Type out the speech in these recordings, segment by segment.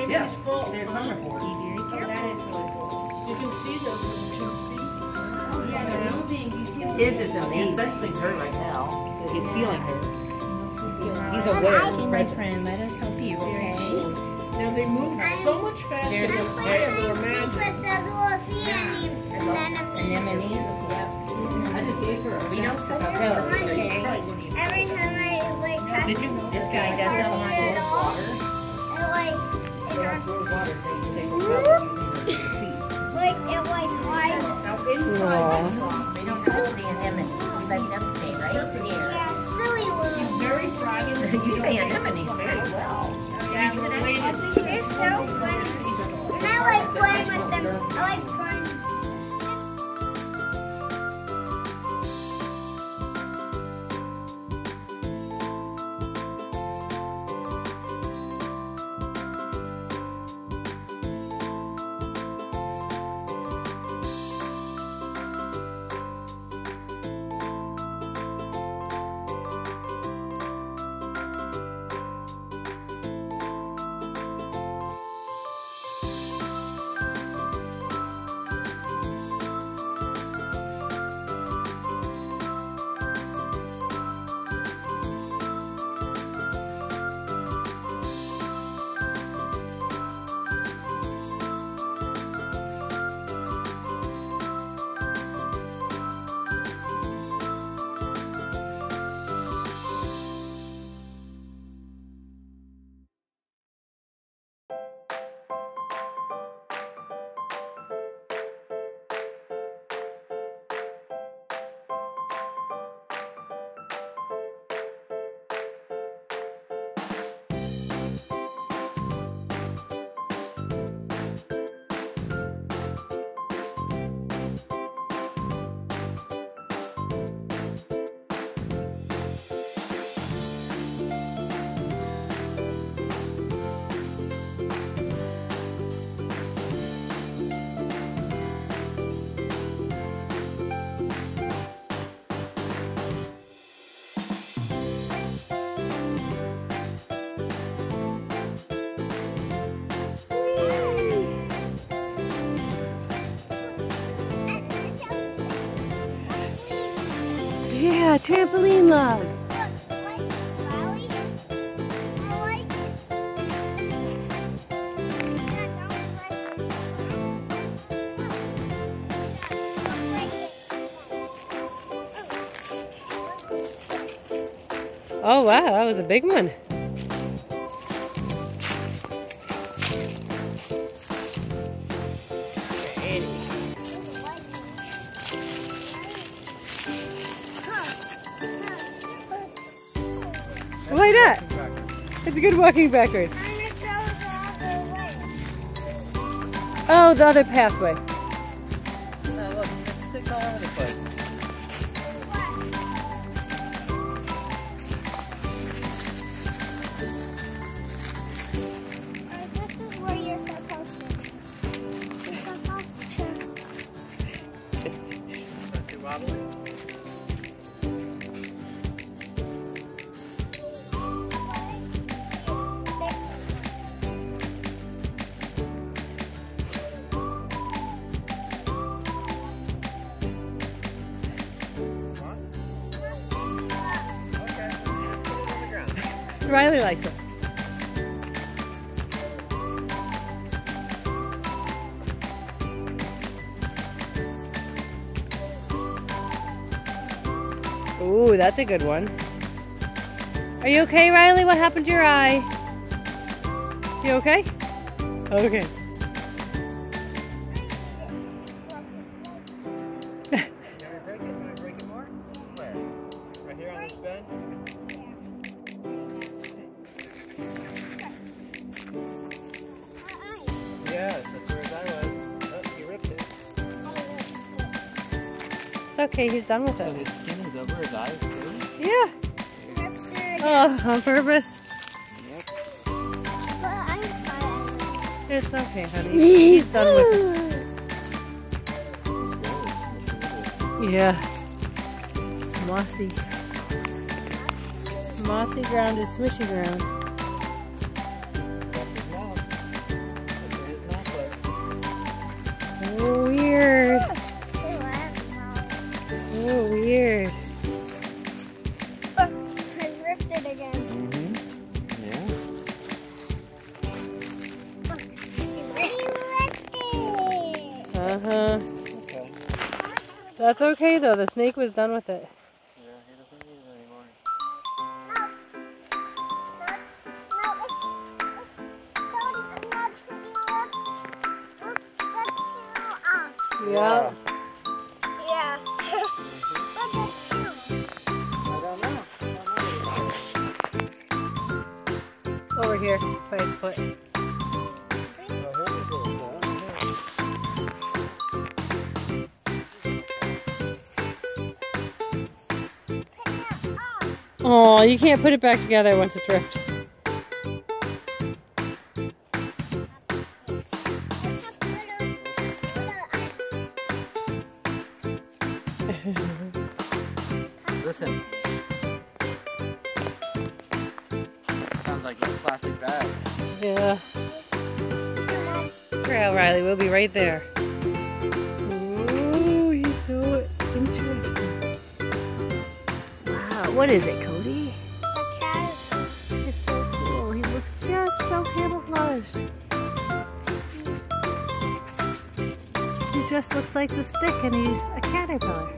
maybe Yeah, it's full. they're colorful. Oh, that is really cool. You can see those little chunky. Oh, yeah, they're moving. You see them? His is amazing. He's sensing her right now. He's feeling her. He's aware of his My presence. friend, let us help you, okay? Now they move so much faster There's than a- I ever imagined. Anemones. I just gave her a We don't touch those, okay? Every time I like touch Did you? This guy does that on it my all, it flies. Now inside this one, We don't touch the anemones. Let them stay right there. Yeah, silly little. he's very fragile. You say anemones very well. Yeah, he's related. They're so funny. And I like playing with them. I like playing. Yeah, trampoline log. Look, like Rylee. I like Oh wow, that was a big one. Why not? It's good walking backwards. Oh, the other pathway. Yeah, look, there's sticks all over the place. This is where you're supposed to. You're supposed to. Not too wobbly. Rylee likes it. Ooh, that's a good one. Are you okay, Rylee? What happened to your eye? You okay? Okay. Break it more? Where? Right here on this bed? Yes, that's where his eye was. Oh, he ripped it. It's okay, he's done with So it. his skin is over his eyes too? Yeah. Oh, on purpose? Yep. It's okay, honey. He's done with it. Yeah. Mossy. Mossy ground is smushy ground. That's his mouth. Oh, weird. Oh, weird. I ripped it again. Yeah. Uh-huh. Okay. That's okay though, the snake was done with it. Yeah, he doesn't need it anymore. Yeah. Yes. I don't know. Over here, by his foot. Oh, you can't put it back together once it's ripped. Listen. Sounds like a plastic bag. Yeah. Trail, Riley, we'll be right there. Ooh, he's so interesting. Wow, what is it, Cody? A cat. He's so cool. He looks just so camouflaged. He just looks like the stick and he's a caterpillar. Yeah.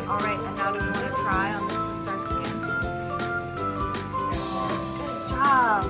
Alright, and now do we want to try on the sea star skin? Good job!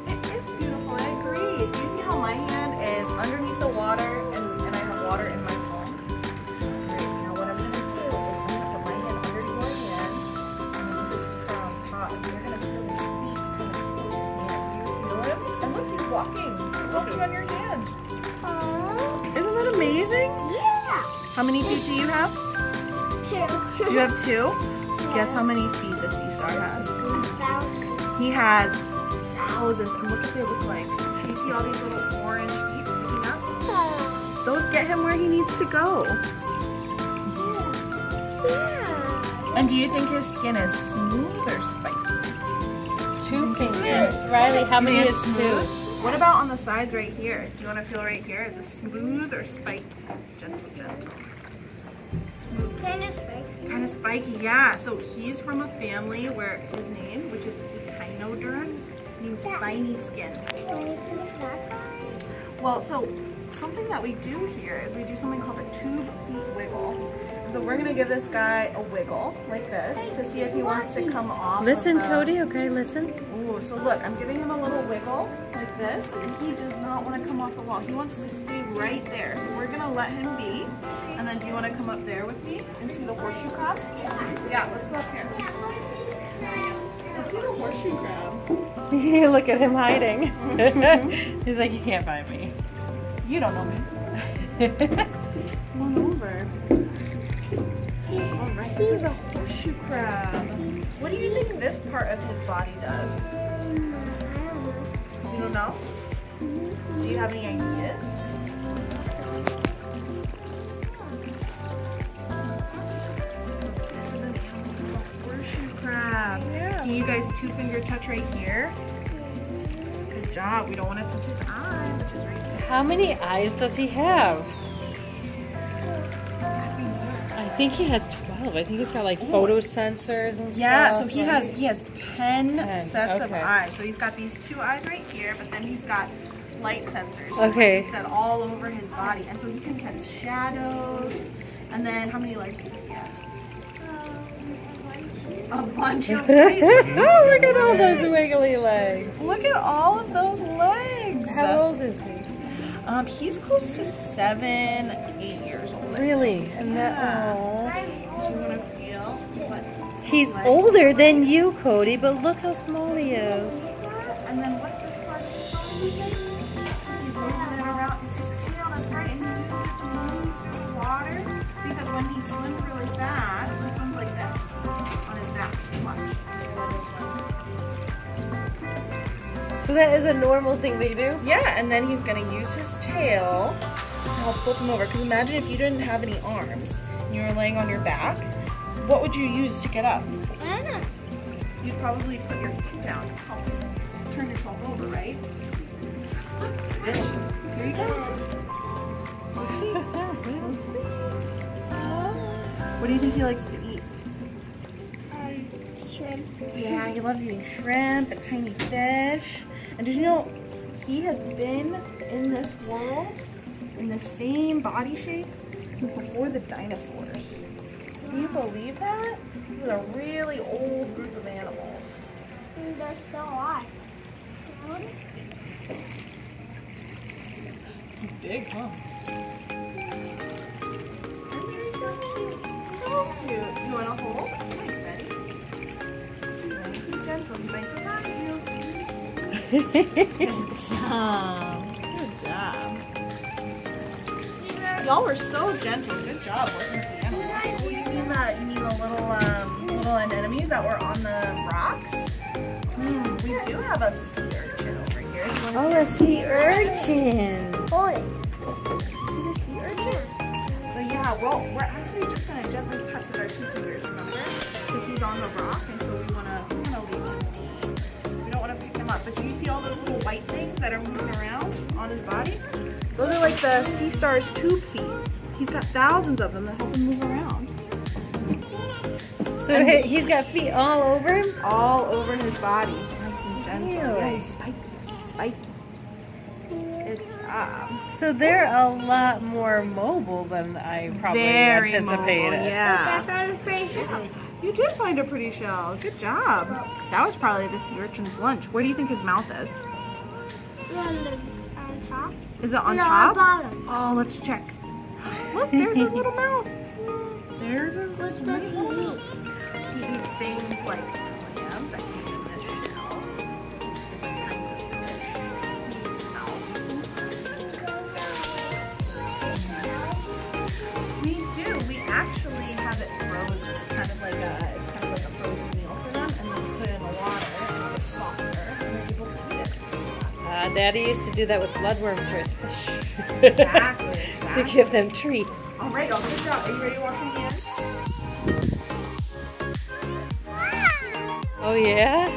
It is beautiful, I agree. Do you see how my hand is underneath the water and I have water in my palm? Alright, now what I'm going to do is I'm going to put my hand under your hand and put the sea star on top and you're going to feel his feet kind of tickle your hand. Do you feel him? And look, he's walking. He's walking on your hand. Aww. Isn't that amazing? Yeah. How many feet do you have? Two. You have two? Guess how many feet the sea star has? He has thousands, and look what they look like. Do you see all these little orange feet sticking up? Those get him where he needs to go. Yeah. And do you think his skin is smooth or spiky? Two fingers. Riley, how many is two? What about on the sides right here? Do you want to feel right here? Is it smooth or spiky? Gentle, gentle. Kind of spiky. Kind of spiky, yeah. So he's from a family where his name, which is Echinoderm, means spiny skin. Well, so something that we do here is we do something called a tube feet wiggle. So we're gonna give this guy a wiggle like this to see if he wants to come off. Listen, Cody, okay, listen. Ooh, so look, I'm giving him a little wiggle like this, and he does not want to come off the wall. He wants to stay right there. So we're gonna let him be. And then do you want to come up there with me and see the horseshoe crab? Yeah, let's go up here. Let's see the horseshoe crab. Look at him hiding. He's like, you can't find me. You don't know me. Come on over. All right, this is a horseshoe crab. What do you think this part of his body does? You don't know? Do you have any ideas? This is an animal called a horseshoe crab. Yeah. Can you guys two-finger touch right here? Good job. We don't want to touch his eye, which is right there. How many eyes does he have? I think he has 12. 12. I think he's got like photo sensors and Yeah, stuff. so he has 10 sets of okay. eyes. So he's got these 2 eyes right here, but then he's got light sensors. Okay. He's set all over his body, and so he can sense shadows. And then how many legs do you think he has? A bunch of legs. Oh, look at all those wiggly legs. Look at all of those legs. How old is he? He's close to 7, 8 years old. Really? And Yeah. that, Do you want to feel what? he's older than you, Cody, but look how small he is. And then what's this part of his body? He's moving it around. It's his tail, that's right. And he uses it to move through the water because when he swims really fast, he swims like this on his back. Watch. So that is a normal thing they do? Yeah, and then he's going to use his tail to help flip him over. Because imagine if you didn't have any arms and you were laying on your back, what would you use to get up? I don't know. You'd probably put your feet down, help turn yourself over, right? Here he goes. Let's see. What do you think he likes to eat? Shrimp. Yeah, he loves eating shrimp and tiny fish. And did you know he has been in this world in the same body shape since before the dinosaurs? Can you believe that? This is a really old group of animals. They're so hot. He's big, huh? So cute. You want to hold? Okay, ready? Nice and gentle. He might surprise you. Good job. Good job. Y'all were so gentle. Good job working with the animals. You mean the little anemones that were on the rocks? We do have a sea urchin over here. You wanna Oh, a sea urchin. Hold it. see the sea urchin? So yeah, well, we're actually just gonna gently touch with our 2 fingers, remember? Because he's on the rock, and so we wanna leave him be. We don't wanna pick him up. But do you see all those little white things that are moving around on his body? Those are like the sea star's tube feet. He's got thousands of them that help him move around. So he's got feet all over him? All over his body. Nice and gentle. Really? Yeah, he's spiky. He's spiky. Good job. So they're a lot more mobile than I probably Very anticipated. mobile, I yeah. found a pretty shell. You did find a pretty shell. Good job. That was probably the sea urchin's lunch. Where do you think his mouth is? On top? Is it on No, top? on bottom. Oh, let's check. Look, there's his little mouth. There's his What does he eat? He eats things like clams that came in this shell. We do. We actually have it frozen. It's kind of like a frozen meal for them, and then we put it in the water and it's softer, and they're able to eat it. Daddy used to do that with bloodworms for his fish. Exactly. To give them treats. All right, y'all. Good job. Are you ready to wash your hands? Oh yeah?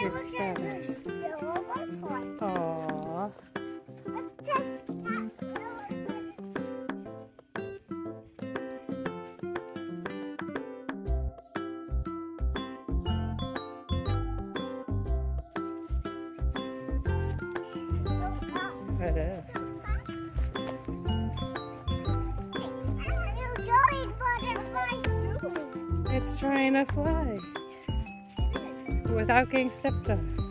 Your feathers. Aww. It is. It's trying to fly without getting stepped on.